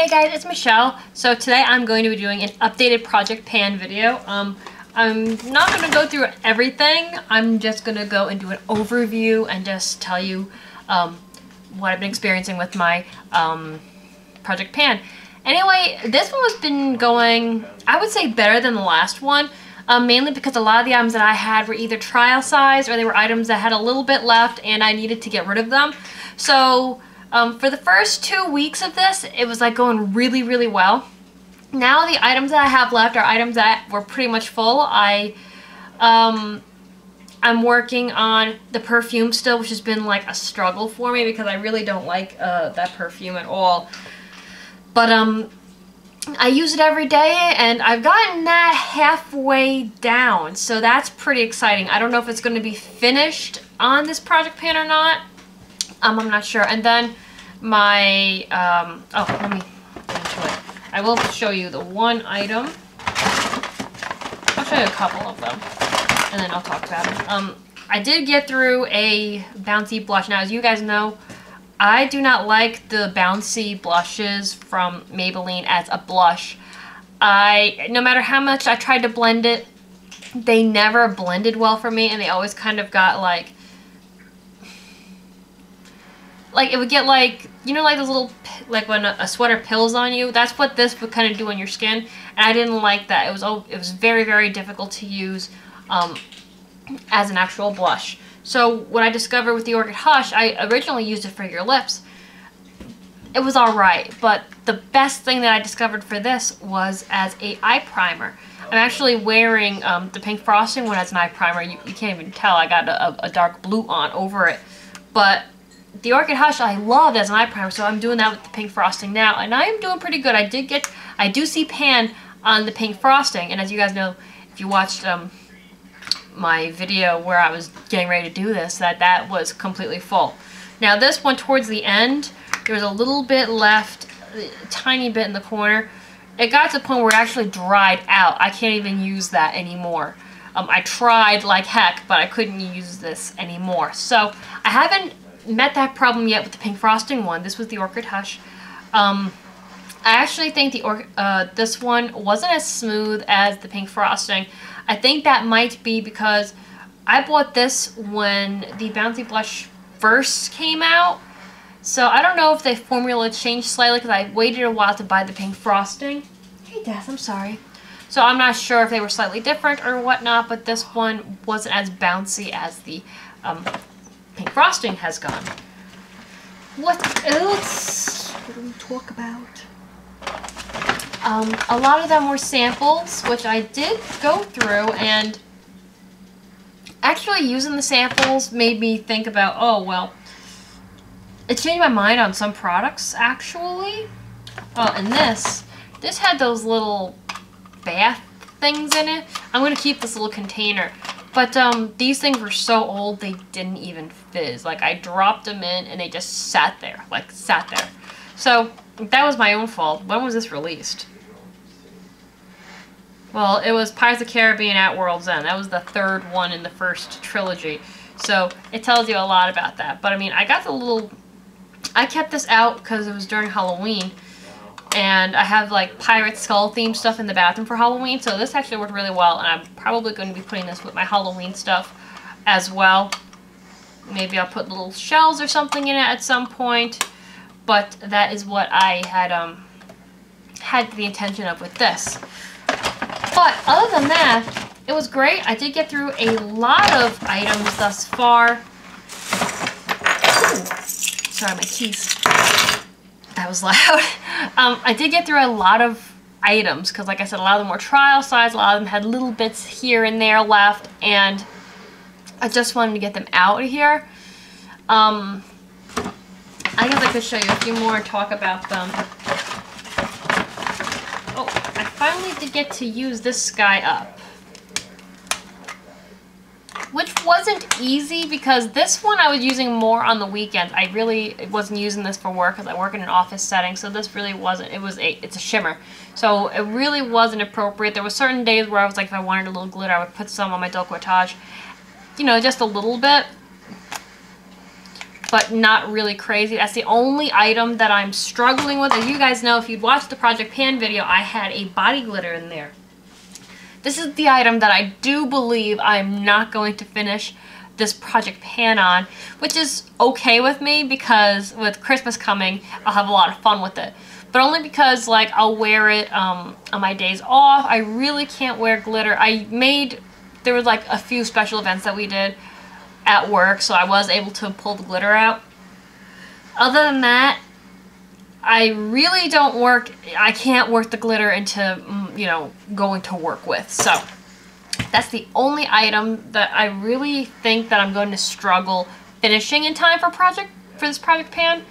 Hey guys, it's Michelle. So today I'm going to be doing an updated Project Pan video. I'm not going to go through everything. I'm just going to go and do an overview and just tell you what I've been experiencing with my Project Pan. Anyway, this one has been going, I would say, better than the last one. Mainly because a lot of the items that I had were either trial size or they were items that had a little bit left and I needed to get rid of them. So for the first 2 weeks of this, it was like going really, really well. Now the items that I have left are items that were pretty much full. I'm working on the perfume still, which has been like a struggle for me because I really don't like that perfume at all. But I use it every day and I've gotten that halfway down, so that's pretty exciting. I don't know if it's going to be finished on this Project Pan or not. I'm not sure. And then my, let me get into it. I will show you the one item. I'll show you a couple of them, and then I'll talk about it. I did get through a bouncy blush. Now, as you guys know, I do not like the bouncy blushes from Maybelline as a blush. No matter how much I tried to blend it, they never blended well for me, and they always kind of got like it would get like, you know, like those little, like when a sweater pills on you. That's what this would kind of do on your skin, and I didn't like that. It was very, very difficult to use as an actual blush. So what I discovered with the Orchid Hush, I originally used it for your lips. It was alright, but the best thing that I discovered for this was as a eye primer. I'm actually wearing the pink frosting one as an eye primer. You can't even tell I got a dark blue on over it. But the Orchid Hush I love as an eye primer, so I'm doing that with the pink frosting now, and I am doing pretty good. I do see pan on the pink frosting, and as you guys know, if you watched my video where I was getting ready to do this, that was completely full. Now this one, towards the end, there was a little bit left, a tiny bit in the corner. It got to the point where it actually dried out. I can't even use that anymore. I tried like heck, but I couldn't use this anymore. So I haven't met that problem yet with the pink frosting one. This was the Orchid Hush. I actually think this one wasn't as smooth as the pink frosting. I think that might be because I bought this when the Bouncy Blush first came out. So I don't know if the formula changed slightly because I waited a while to buy the pink frosting. Hey Des, I'm sorry. So I'm not sure if they were slightly different or whatnot, but this one wasn't as bouncy as the pink frosting has gone. What else do we talk about? A lot of them were samples, which I did go through, and actually using the samples made me think about, oh, well, it changed my mind on some products, actually. Oh, and this had those little bath things in it. I'm going to keep this little container. But these things were so old, they didn't even fizz. Like, I dropped them in, and they just sat there. So, that was my own fault. When was this released? Well, it was Pirates of the Caribbean at World's End. That was the third one in the first trilogy. So, it tells you a lot about that. But, I mean, I kept this out because it was during Halloween. And I have, like, pirate skull themed stuff in the bathroom for Halloween. So, this actually worked really well. And I'm probably going to be putting this with my Halloween stuff as well. Maybe I'll put little shells or something in it at some point. But that is what I had the intention of with this. But other than that, it was great. I did get through a lot of items thus far. Ooh, sorry, my keys. That was loud. I did get through a lot of items because, like I said, a lot of them were trial size. A lot of them had little bits here and there left, and I just wanted to get them out of here. I guess I could show you a few more and talk about them. Oh, I finally did get to use this guy up, which wasn't easy because this one I was using more on the weekends. I really wasn't using this for work because I work in an office setting, so this really wasn't. It's a shimmer, so it really wasn't appropriate. There were certain days where I was like, if I wanted a little glitter, I would put some on my décolletage, you know, just a little bit. but not really crazy. That's the only item that I'm struggling with. As you guys know, if you'd watched the Project Pan video, I had a body glitter in there. This is the item that I do believe I'm not going to finish this Project Pan on, which is okay with me because with Christmas coming, I'll have a lot of fun with it. But only because, like, I'll wear it on my days off. I really can't wear glitter. There was like a few special events that we did at work, so I was able to pull the glitter out. Other than that, I really I can't work the glitter into, you know, going to work with. So that's the only item that I really think that I'm going to struggle finishing in time for this Project Pan.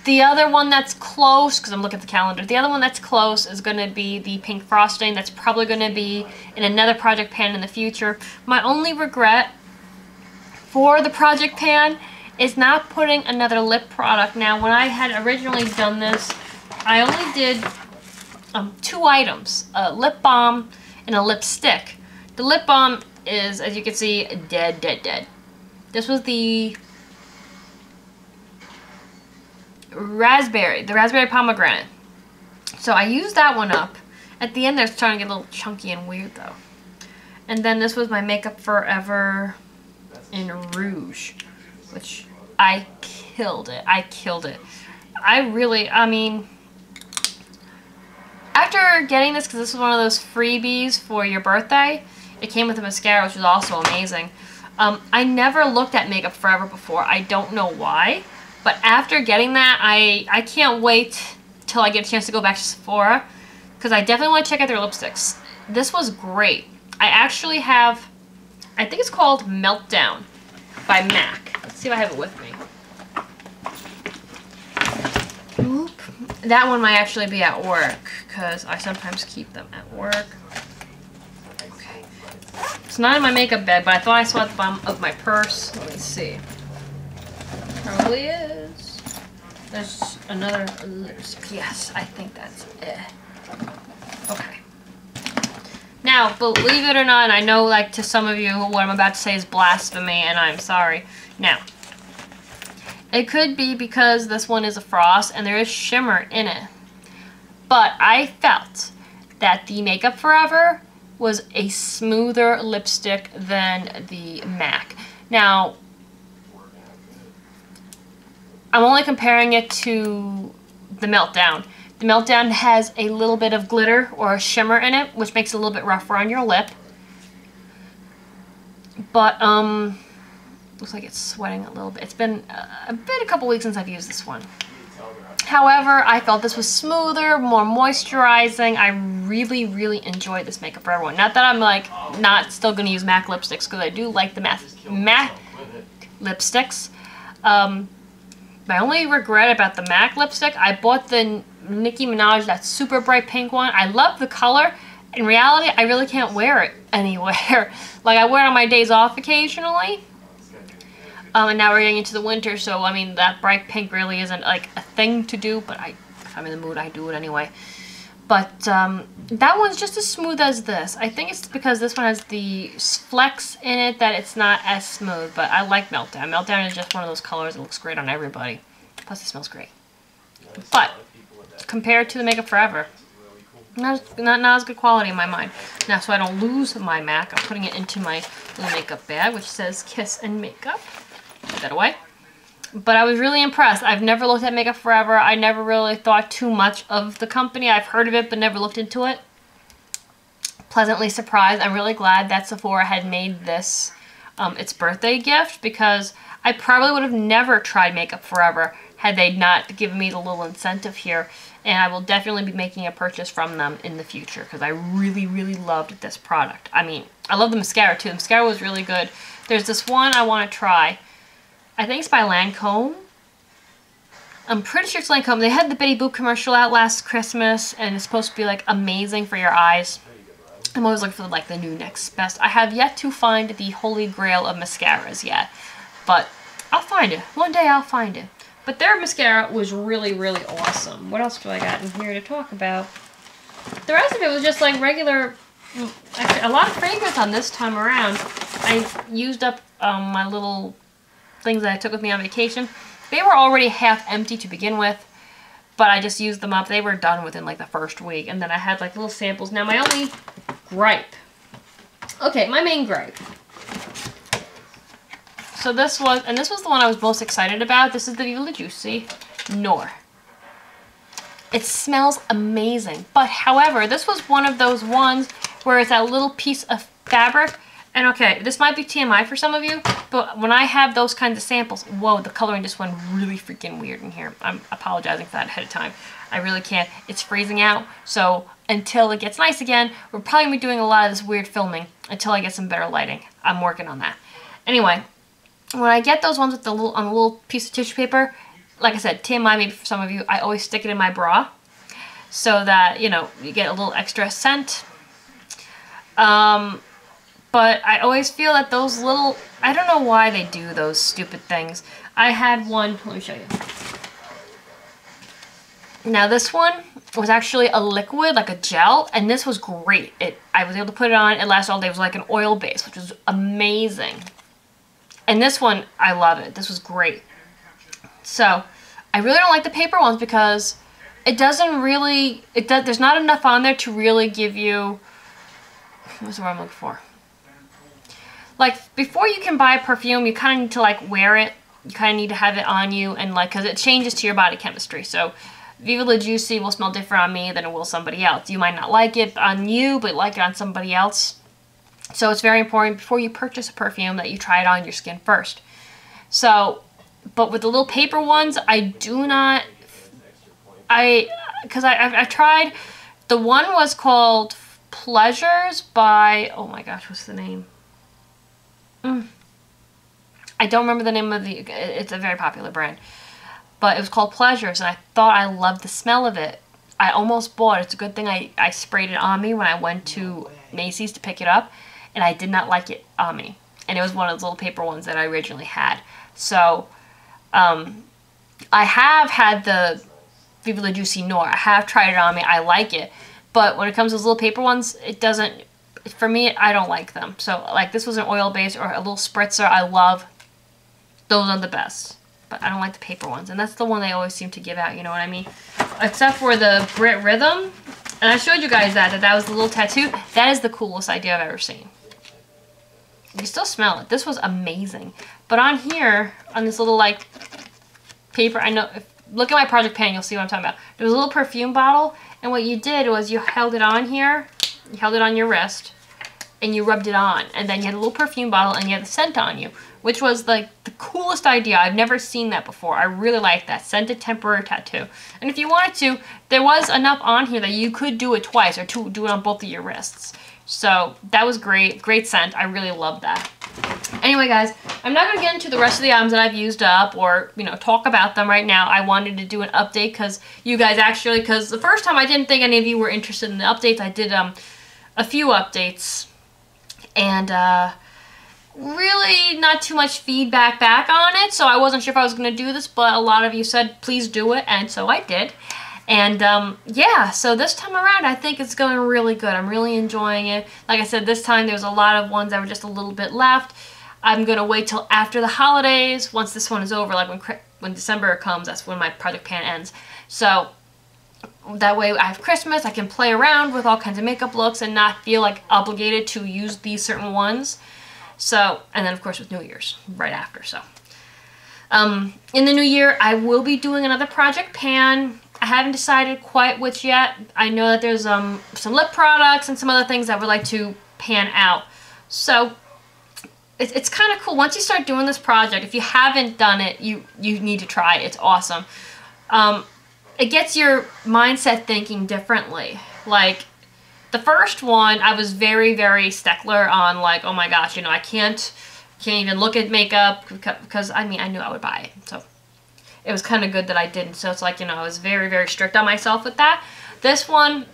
The other one that's close, because I'm looking at the calendar, the other one that's close is going to be the pink frosting. That's probably going to be in another Project Pan in the future. My only regret for the Project Pan is not putting another lip product. Now, when I had originally done this, I only did 2 items, a lip balm and a lipstick. The lip balm is, as you can see, dead. This was the raspberry pomegranate. So I used that one up. At the end, they're starting to get a little chunky and weird, though. And then this was my Makeup Forever in Rouge, which I killed it. I mean, after getting this, because this was one of those freebies for your birthday, it came with a mascara, which was also amazing. I never looked at Makeup Forever before. I don't know why. But after getting that, I can't wait till I get a chance to go back to Sephora, because I definitely want to check out their lipsticks. This was great. I actually have, I think it's called Meltdown by MAC. Let's see if I have it with me. Oop. That one might actually be at work, because I sometimes keep them at work. Okay. It's not in my makeup bag, but I thought I saw it at the bottom of my purse. Let me see. Probably is. There's another lipstick. Yes, I think that's it. Okay. Now, believe it or not, and I know, like, to some of you, what I'm about to say is blasphemy, and I'm sorry. Now, it could be because this one is a frost and there is shimmer in it. But I felt that the Makeup Forever was a smoother lipstick than the MAC. Now, I'm only comparing it to the Meltdown. The Meltdown has a little bit of glitter or a shimmer in it, which makes it a little bit rougher on your lip. But, looks like it's sweating a little bit. It's been a couple weeks since I've used this one. However, I felt this was smoother, more moisturizing. I really, really enjoyed this Makeup Forever one. Not that I'm, like, not still going to use MAC lipsticks, because I do like the MAC lipsticks. My only regret about the MAC lipstick, I bought the Nicki Minaj, that super bright pink one. I love the color. In reality, I really can't wear it anywhere. Like, I wear it on my days off occasionally. And now we're getting into the winter, so, I mean, that bright pink really isn't, like, a thing to do, but if I'm in the mood, I do it anyway. But, that one's just as smooth as this. I think it's because this one has the flecks in it that it's not as smooth, but I like Meltdown. Meltdown is just one of those colors that looks great on everybody. Plus, it smells great. But, compared to the Makeup Forever, not as good quality in my mind. Now, so I don't lose my MAC, I'm putting it into my little makeup bag, which says Kiss and Makeup. Put that away. But I was really impressed. I've never looked at Makeup Forever. I never really thought too much of the company. I've heard of it, but never looked into it. Pleasantly surprised. I'm really glad that Sephora had made this its birthday gift, because I probably would have never tried Makeup Forever had they not given me the little incentive here. And I will definitely be making a purchase from them in the future, because I really, really loved this product. I mean, I love the mascara too. The mascara was really good. There's this one I want to try. I think it's by Lancome. I'm pretty sure it's Lancome. They had the Betty Boop commercial out last Christmas, and it's supposed to be, like, amazing for your eyes. I'm always looking for, like, the new next best. I have yet to find the holy grail of mascaras yet, but I'll find it. One day I'll find it. But their mascara was really, really awesome. What else do I got in here to talk about? The rest of it was just, like, regular... Actually, a lot of fragrance on this time around. I used up my little things that I took with me on vacation. They were already half empty to begin with, but I just used them up. They were done within like the first week, and then I had like little samples. Now my only gripe. Okay, my main gripe. So this was the one I was most excited about. This is the Viva La Juicy Noir. It smells amazing, but however, this was one of those ones where it's that little piece of fabric. And okay, this might be TMI for some of you, but when I have those kinds of samples, whoa, the coloring just went really freaking weird in here. I'm apologizing for that ahead of time. I really can't. It's freezing out, so until it gets nice again, we're probably going to be doing a lot of this weird filming until I get some better lighting. I'm working on that. Anyway, when I get those ones with the little, on a little piece of tissue paper, like I said, TMI maybe for some of you, I always stick it in my bra so that, you know, you get a little extra scent. But I always feel that those little, I don't know why they do those stupid things. I had one, let me show you. Now this one was actually a liquid, like a gel, and this was great. I was able to put it on, it lasted all day. It was like an oil base, which was amazing. And this one, I love it. This was great. So, I really don't like the paper ones because it doesn't really, there's not enough on there to really give you, what's the word I'm looking for? Like, before you can buy a perfume, you kind of need to, like, wear it. You kind of need to have it on you, and, like, because it changes to your body chemistry. So, Viva La Juicy will smell different on me than it will somebody else. You might not like it on you, but like it on somebody else. So, it's very important before you purchase a perfume that you try it on your skin first. So, but with the little paper ones, I do not, because I tried, the one was called Pleasures by, oh my gosh, what's the name? I don't remember the name of it's a very popular brand, but it was called Pleasures, and I thought I loved the smell of it. I almost bought it. It's a good thing I sprayed it on me when I went to Macy's to pick it up, and I did not like it on me. And it was one of those little paper ones that I originally had. So, I have had the Viva La Juicy Noir. I have tried it on me. I like it. But when it comes to those little paper ones, it doesn't, for me, I don't like them. So, like, this was an oil base or a little spritzer. I love. Those are the best. But I don't like the paper ones. And that's the one they always seem to give out, you know what I mean? Except for the Brit Rhythm. And I showed you guys that was the little tattoo. That is the coolest idea I've ever seen. You still smell it. This was amazing. But on here, on this little, like, paper, I know, look at my project pan, you'll see what I'm talking about. There was a little perfume bottle, and what you did was you held it on here, you held it on your wrist, and you rubbed it on. And then you had a little perfume bottle, and you had the scent on you, which was, like, the coolest idea. I've never seen that before. I really like that. Scented temporary tattoo. And if you wanted to, there was enough on here that you could do it twice, or do it on both of your wrists. So, that was great. Great scent. I really love that. Anyway, guys, I'm not going to get into the rest of the items that I've used up or, you know, talk about them right now. I wanted to do an update because you guys actually, because the first time I didn't think any of you were interested in the updates. I did a few updates and really not too much feedback back on it. So I wasn't sure if I was going to do this, but a lot of you said, please do it. And so I did. And, yeah, so this time around, I think it's going really good. I'm really enjoying it. Like I said, this time there's a lot of ones that were just a little bit left. I'm going to wait till after the holidays. Once this one is over, like when December comes, that's when my project pan ends. So, that way I have Christmas, I can play around with all kinds of makeup looks and not feel like obligated to use these certain ones. So, and then of course with New Year's, right after, so. In the new year, I will be doing another project pan. I haven't decided quite which yet. I know that there's some lip products and some other things I would like to pan out. So it's kind of cool. Once you start doing this project, if you haven't done it, you need to try it. It's awesome. It gets your mindset thinking differently. Like the first one, I was very, very stickler on like, oh my gosh, you know, I can't even look at makeup because I mean, I knew I would buy it. So it was kind of good that I didn't. So it's like, you know, I was very, very strict on myself with that. This one,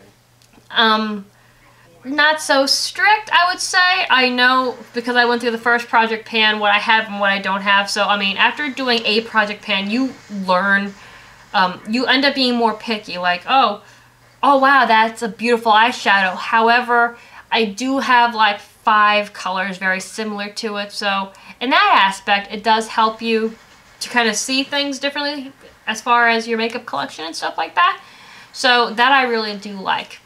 not so strict, I would say. I know because I went through the first project pan what I have and what I don't have. So, I mean, after doing a project pan, you learn, you end up being more picky. Like, oh wow, that's a beautiful eyeshadow. However, I do have like 5 colors very similar to it. So in that aspect, it does help you to kind of see things differently as far as your makeup collection and stuff like that. So that I really do like.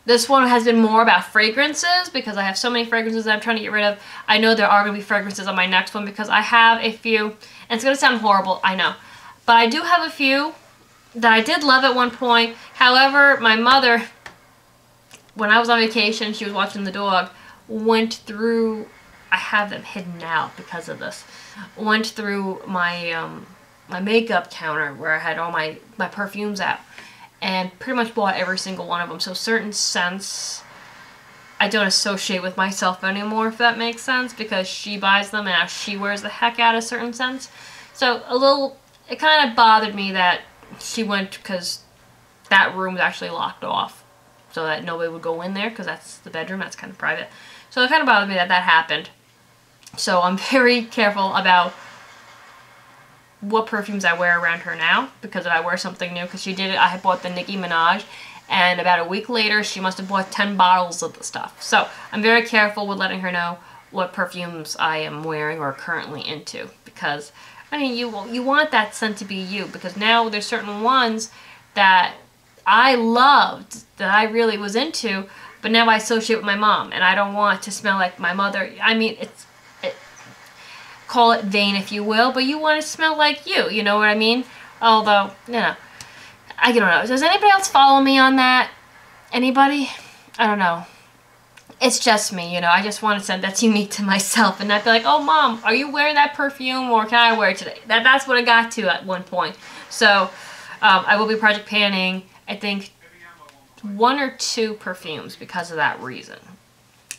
This one has been more about fragrances because I have so many fragrances that I'm trying to get rid of. I know there are going to be fragrances on my next one because I have a few, and it's going to sound horrible, I know. But I do have a few that I did love at one point. However, my mother, when I was on vacation, she was watching the dog, went through, I have them hidden now because of this, went through my my makeup counter where I had all my perfumes out, and pretty much bought every single one of them. So certain scents I don't associate with myself anymore, if that makes sense, because she buys them and now she wears the heck out of certain scents. So it kind of bothered me that she went, because that room was actually locked off so that nobody would go in there, because that's the bedroom, that's kind of private. So it kind of bothered me that that happened. So I'm very careful about what perfumes I wear around her now, because if I wear something new, because she did it, I had bought the Nicki Minaj, and about a week later she must have bought 10 bottles of the stuff. So I'm very careful with letting her know what perfumes I am wearing or currently into, because I mean, you want that scent to be you, because now there's certain ones that I loved, that I really was into, but now I associate with my mom, and I don't want to smell like my mother. I mean, call it vain if you will, but you want to smell like you know what I mean? Although, you know, I don't know. Does anybody else follow me on that? Anybody? I don't know. It's just me, you know. I just want a scent that's unique to myself, and not be like, oh mom, are you wearing that perfume, or can I wear it today? That's what I got to at one point. So I will be project panning, I think, 1 or 2 perfumes because of that reason.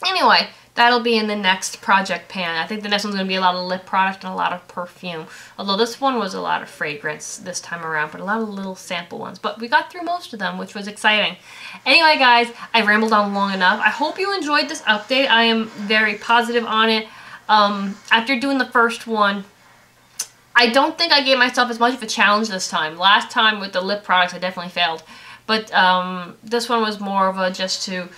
Anyway, that'll be in the next project pan. I think the next one's going to be a lot of lip product and a lot of perfume. Although this one was a lot of fragrance this time around, but a lot of little sample ones. But we got through most of them, which was exciting. Anyway, guys, I rambled on long enough. I hope you enjoyed this update. I am very positive on it. After doing the first one, I don't think I gave myself as much of a challenge this time. Last time with the lip products, I definitely failed. But this one was more of a just to...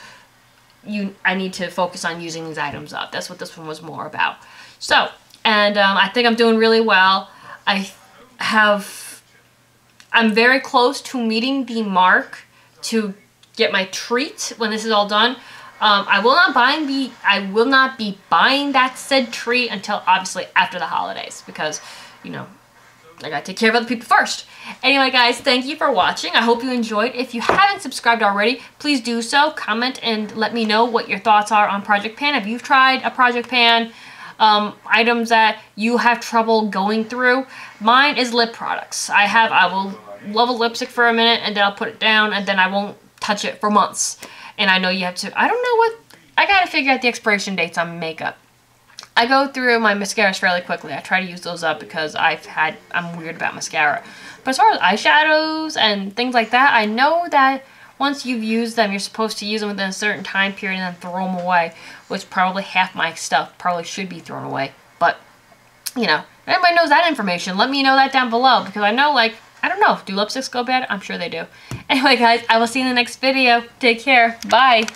I need to focus on using these items up. That's what this one was more about. So, and I think I'm doing really well. I'm very close to meeting the mark to get my treat when this is all done. I will not be buying that said treat until obviously after the holidays, because, you know, I gotta take care of other people first. Anyway, guys, thank you for watching. I hope you enjoyed. If you haven't subscribed already, please do so. Comment and let me know what your thoughts are on Project Pan. If you've tried a Project Pan, items that you have trouble going through. Mine is lip products. I will love a lipstick for a minute, and then I'll put it down, and then I won't touch it for months. And I know you have to, I don't know what, I gotta figure out the expiration dates on makeup. I go through my mascaras fairly quickly. I try to use those up because I'm weird about mascara. But as far as eyeshadows and things like that, I know that once you've used them, you're supposed to use them within a certain time period and then throw them away, which probably half my stuff probably should be thrown away. But, you know, if anybody knows that information, let me know that down below, because I know, like, I don't know, do lipsticks go bad? I'm sure they do. Anyway, guys, I will see you in the next video. Take care. Bye.